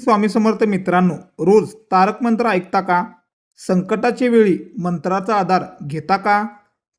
स्वामी समर्थ मित्रांनो, रोज तारक मंत्र ऐकता का? संकटाच्या वेळी मंत्राचा आधार घेता का?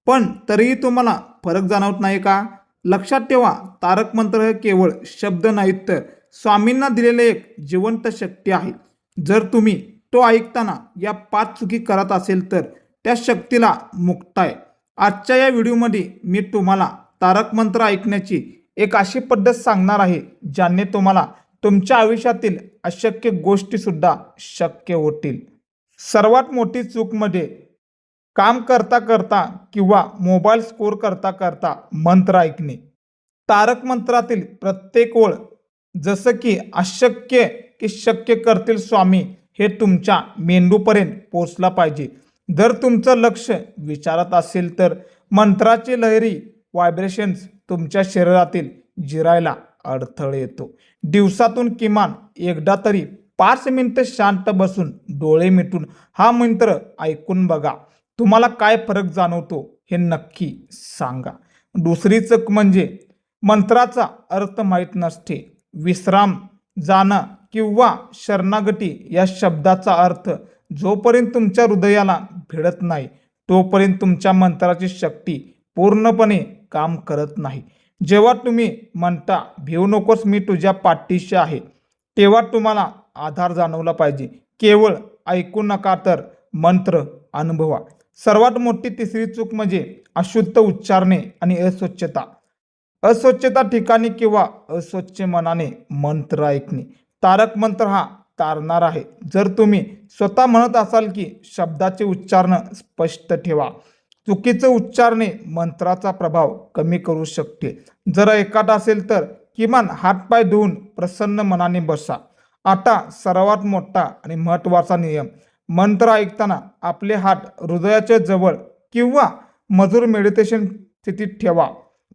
पण तरीही तुम्हाला फरक जाणवत नाही का? लक्षात ठेवा, तारक मंत्र हे केवळ शब्द नाहीत तर स्वामींना दिलेले एक जिवंत शक्ती आहे. जर तुम्ही तो ऐकताना या 5 चुकी करत असेल तर त्या शक्तीला मुक्ताय. आजच्या या व्हिडिओमध्ये मी तुम्हाला तारक मंत्र ऐकण्याची एक अशी पद्धत सांगणार आहे ज्याने तुम्हाला तुमच्या आयुष्यातील अशक्य गोष्टी सुद्धा शक्य होतील. सर्वात मोठी चूक म्हणजे काम करता करता किंवा मोबाईल स्कोर करता करता मंत्र ऐकणे. तारक मंत्रातील प्रत्येक ओळ जसं की अशक्य की शक्य करतील स्वामी हे तुमच्या मेंदूपर्यंत पोचला पाहिजे. जर तुमचं लक्ष विचारत असेल तर मंत्राची लहरी व्हायब्रेशन्स तुमच्या शरीरातील जिरायला अडथळे येतो. दिवसातून किमान एकदा तरी 5 मिनिटं शांत बसून डोळे मिटून हा मंत्र ऐकून बघा. तुम्हाला काय फरक जाणवतो हे नक्की सांगा. दुसरी चूक म्हणजे मंत्राचा अर्थ माहीत नसते. विश्राम, जाणं किंवा शरणागती या शब्दाचा अर्थ जोपर्यंत तुमच्या हृदयाला भिडत नाही तोपर्यंत तुमच्या मंत्राची शक्ती पूर्णपणे काम करत नाही. जेव्हा तुम्ही म्हणता भिवू नकोस मी तुझ्या पाठीशी आहे, तेव्हा तुम्हाला आधार जाणवला पाहिजे. केवळ ऐकू नका तर मंत्र अनुभवा. सर्वात मोठी तिसरी चूक म्हणजे अशुद्ध उच्चारणे आणि अस्वच्छता. अस्वच्छता ठिकाणी किंवा अस्वच्छ मनाने मंत्र ऐकणे. तारक मंत्र हा तारणार आहे. जर तुम्ही स्वतः म्हणत असाल की शब्दाचे उच्चारण स्पष्ट ठेवा. चुकीचं उच्चारणे मंत्राचा प्रभाव कमी करू शकते. जर ऐकत असेल तर किमान हातपाय धुवून प्रसन्न मनाने बसा. आता सर्वात मोठा आणि महत्त्वाचा नियम, मंत्र ऐकताना आपले हात हृदयाच्या जवळ किंवा मधुर मेडिटेशन स्थितीत ठेवा.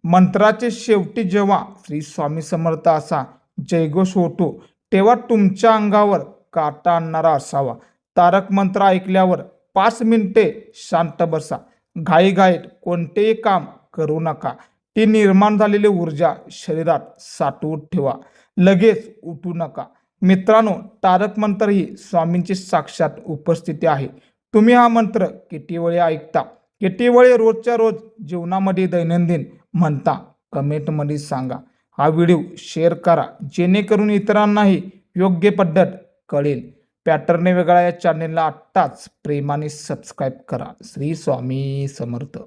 मंत्राचे शेवटी जेव्हा श्री स्वामी समर्थ असा जयघोष होतो तेव्हा तुमच्या अंगावर काटा आणणारा असावा. तारक मंत्र ऐकल्यावर 5 मिनिटे शांत बसा. घाईघाईत कोणतेही काम करू नका. ती निर्माण झालेली ऊर्जा शरीरात साठवून ठेवा. लगेच उठू नका. मित्रांनो, तारक मंत्र ही स्वामींची साक्षात उपस्थिती आहे. तुम्ही हा मंत्र किती वेळा ऐकता, किती वेळे रोजच्या रोज जीवनामध्ये दैनंदिन म्हणता, कमेंटमध्ये सांगा. हा व्हिडिओ शेअर करा जेणेकरून इतरांनाही योग्य पद्धत कळेल. पॅटर्न वेगळा या चॅनेलला आत्ताच प्रेमाने सबस्क्राईब करा. श्री स्वामी समर्थ.